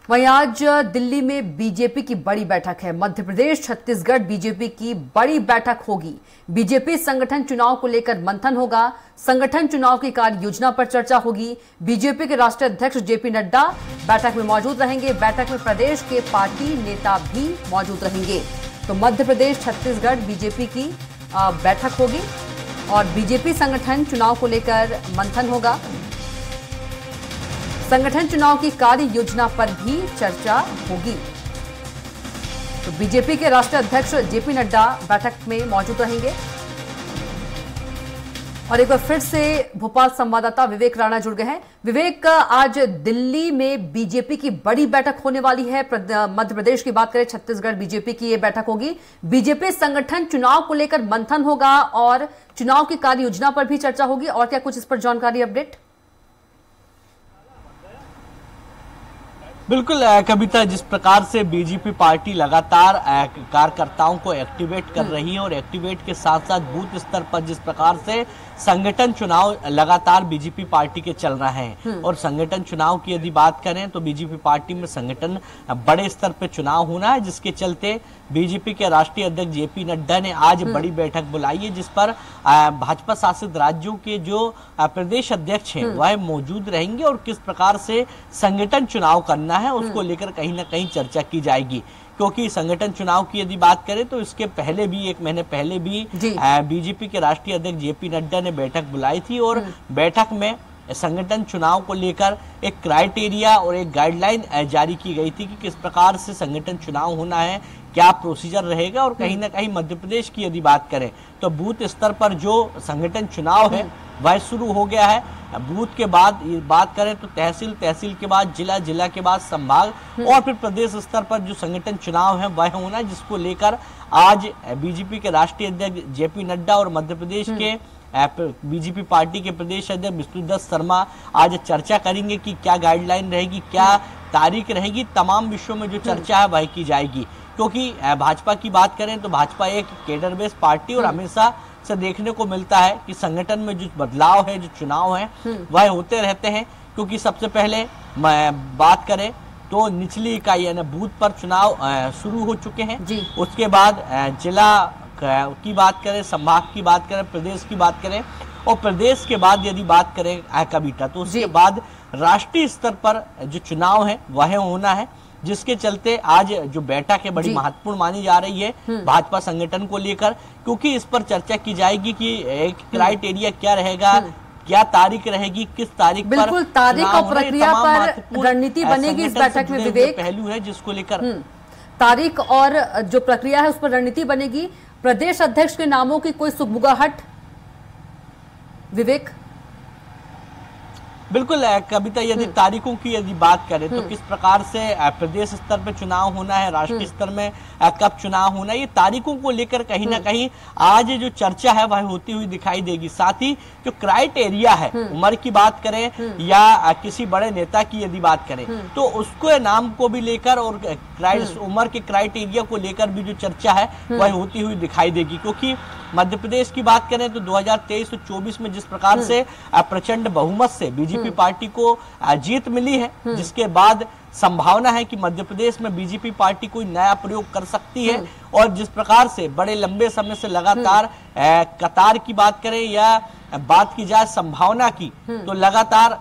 वहीं आज दिल्ली में बीजेपी की बड़ी बैठक है। मध्य प्रदेश छत्तीसगढ़ बीजेपी की बड़ी बैठक होगी। बीजेपी संगठन चुनाव को लेकर मंथन होगा। संगठन चुनाव की कार्य योजना पर चर्चा होगी। बीजेपी के राष्ट्रीय अध्यक्ष जेपी नड्डा बैठक में मौजूद रहेंगे। बैठक में प्रदेश के पार्टी नेता भी मौजूद रहेंगे। तो मध्य प्रदेश छत्तीसगढ़ बीजेपी की बैठक होगी और बीजेपी संगठन चुनाव को लेकर मंथन होगा। संगठन चुनाव की कार्य योजना पर भी चर्चा होगी। तो बीजेपी के राष्ट्रीय अध्यक्ष जेपी नड्डा बैठक में मौजूद रहेंगे। और एक बार फिर से भोपाल संवाददाता विवेक राणा जुड़ गए हैं। विवेक, आज दिल्ली में बीजेपी की बड़ी बैठक होने वाली है। मध्य प्रदेश की बात करें, छत्तीसगढ़ बीजेपी की यह बैठक होगी। बीजेपी संगठन चुनाव को लेकर मंथन होगा और चुनाव की कार्य योजना पर भी चर्चा होगी। और क्या कुछ इस पर जानकारी, अपडेट? बिल्कुल कविता, जिस प्रकार से बीजेपी पार्टी लगातार कार्यकर्ताओं को एक्टिवेट कर रही है और एक्टिवेट के साथ साथ बूथ स्तर पर जिस प्रकार से संगठन चुनाव लगातार बीजेपी पार्टी के चल रहे हैं और संगठन चुनाव की यदि बात करें तो बीजेपी पार्टी में संगठन बड़े स्तर पर चुनाव होना है, जिसके चलते बीजेपी के राष्ट्रीय अध्यक्ष जेपी नड्डा ने आज बड़ी बैठक बुलाई है, जिस पर भाजपा शासित राज्यों के जो प्रदेश अध्यक्ष हैं वह मौजूद रहेंगे और किस प्रकार से संगठन चुनाव करना है उसको लेकर कहीं ना कहीं चर्चा की जाएगी। क्योंकि संगठन चुनाव की यदि बात करें तो इसके पहले भी एक महीने पहले भी बीजेपी के राष्ट्रीय अध्यक्ष जेपी नड्डा ने बैठक बुलाई थी और बैठक में संगठन चुनाव को लेकर एक क्राइटेरिया और एक गाइडलाइन जारी की गई थी कि किस प्रकार से संगठन चुनाव होना है, क्या प्रोसीजर रहेगा। और कहीं ना कहीं मध्य प्रदेश की यदि बात करें तो बूथ स्तर पर जो संगठन चुनाव है वह शुरू हो गया है। बूथ के बाद बात करें तो तहसील के बाद जिला के बाद संभाग और फिर प्रदेश स्तर पर जो संगठन चुनाव है वह होना है, जिसको लेकर आज बीजेपी के राष्ट्रीय अध्यक्ष जेपी नड्डा और मध्य प्रदेश के बीजेपी पार्टी के प्रदेश अध्यक्ष विष्णुदत्त शर्मा आज चर्चा करेंगे कि क्या गाइडलाइन रहेगी, क्या तारीख रहेगी। तमाम विषयों में जो चर्चा है वह की जाएगी। क्योंकि भाजपा की बात करें तो भाजपा एक केडर बेस्ड पार्टी और हमेशा से देखने को मिलता है कि संगठन में जो बदलाव है, जो चुनाव है वह होते रहते हैं। क्योंकि सबसे पहले बात करें तो निचली इकाई यानी बूथ पर चुनाव शुरू हो चुके हैं। उसके बाद जिला की बात करें, संभाग की बात करें, प्रदेश की बात करें और प्रदेश के बाद यदि बात करें कविता तो उसके बाद राष्ट्रीय स्तर पर जो चुनाव है वह होना है, जिसके चलते आज जो बैठक है बड़ी महत्वपूर्ण मानी जा रही है भाजपा संगठन को लेकर। क्योंकि इस पर चर्चा की जाएगी कि एक क्राइटेरिया क्या रहेगा, क्या तारीख रहेगी, किस तारीख पर बिल्कुल तारीख और प्रक्रिया पर रणनीति बनेगी इस बैठक में। विवेक, पहलू है जिसको लेकर तारीख और जो प्रक्रिया है उस पर रणनीति बनेगी। प्रदेश अध्यक्ष के नामों की कोई सुगबुगाहट, विवेक? बिल्कुल कविता, यदि तारीखों की यदि बात करें तो किस प्रकार से प्रदेश स्तर पर चुनाव होना है, राष्ट्रीय स्तर में कब चुनाव होना है, ये तारीखों को लेकर कहीं ना कहीं आज जो चर्चा है वह होती हुई दिखाई देगी। साथ ही जो क्राइटेरिया है, उम्र की बात करें या किसी बड़े नेता की यदि बात करें तो उसको नाम को भी लेकर और उम्र के क्राइटेरिया को लेकर भी जो चर्चा है वह होती हुई दिखाई देगी। क्योंकि मध्य प्रदेश की बात करें तो 2023 और 24 में जिस प्रकार से प्रचंड बहुमत से बीजेपी पार्टी को जीत मिली है, जिसके बाद संभावना है कि मध्य प्रदेश में बीजेपी पार्टी कोई नया प्रयोग कर सकती है। और जिस प्रकार से बड़े लंबे समय से लगातार कतार की बात करें या बात की जाए संभावना की तो लगातार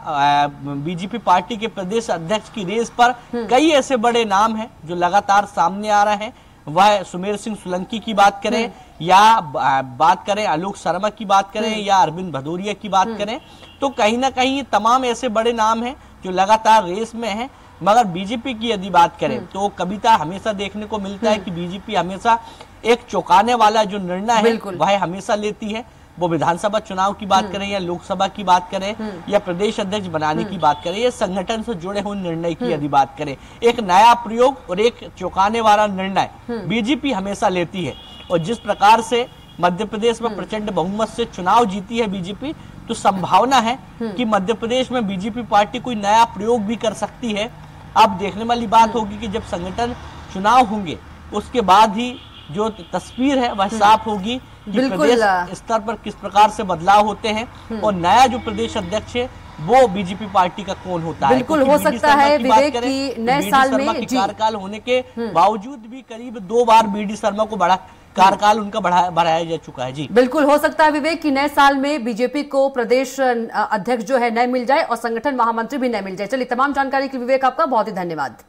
बीजेपी पार्टी के प्रदेश अध्यक्ष की रेस पर कई ऐसे बड़े नाम हैं जो लगातार सामने आ रहे हैं। वह सुमेर सिंह सोलंकी की बात करें या बात करें आलोक शर्मा की बात करें या अरविंद भदौरिया की बात करें तो कहीं ना कहीं तमाम ऐसे बड़े नाम हैं जो लगातार रेस में हैं। मगर बीजेपी की यदि बात करें तो कविता, हमेशा देखने को मिलता है कि बीजेपी हमेशा एक चौंकाने वाला जो निर्णय है वह हमेशा लेती है। वो विधानसभा चुनाव की बात करें या लोकसभा की बात करें या प्रदेश अध्यक्ष बनाने की बात करें या संगठन से जुड़े हुए निर्णय की यदि बात करें, एक नया प्रयोग और एक चौंकाने वाला निर्णय बीजेपी हमेशा लेती है। और जिस प्रकार से मध्य प्रदेश में प्रचंड बहुमत से चुनाव जीती है बीजेपी, तो संभावना है कि मध्य प्रदेश में बीजेपी पार्टी कोई नया प्रयोग भी कर सकती है। अब देखने वाली बात होगी कि जब संगठन चुनाव होंगे उसके बाद ही जो तस्वीर है वह साफ होगी कि प्रदेश स्तर पर किस प्रकार से बदलाव होते हैं और नया जो प्रदेश अध्यक्ष है वो बीजेपी पार्टी का कौन होता है। बिल्कुल हो सकता है विवेक की नए साल में कार्यकाल होने के बावजूद भी करीब 2 बार बीडी शर्मा को बड़ा कार्यकाल उनका बढ़ाया जा चुका है। जी बिल्कुल हो सकता है विवेक की नए साल में बीजेपी को प्रदेश अध्यक्ष जो है नए मिल जाए और संगठन महामंत्री भी नए मिल जाए। चलिए, तमाम जानकारी के लिए विवेक आपका बहुत ही धन्यवाद।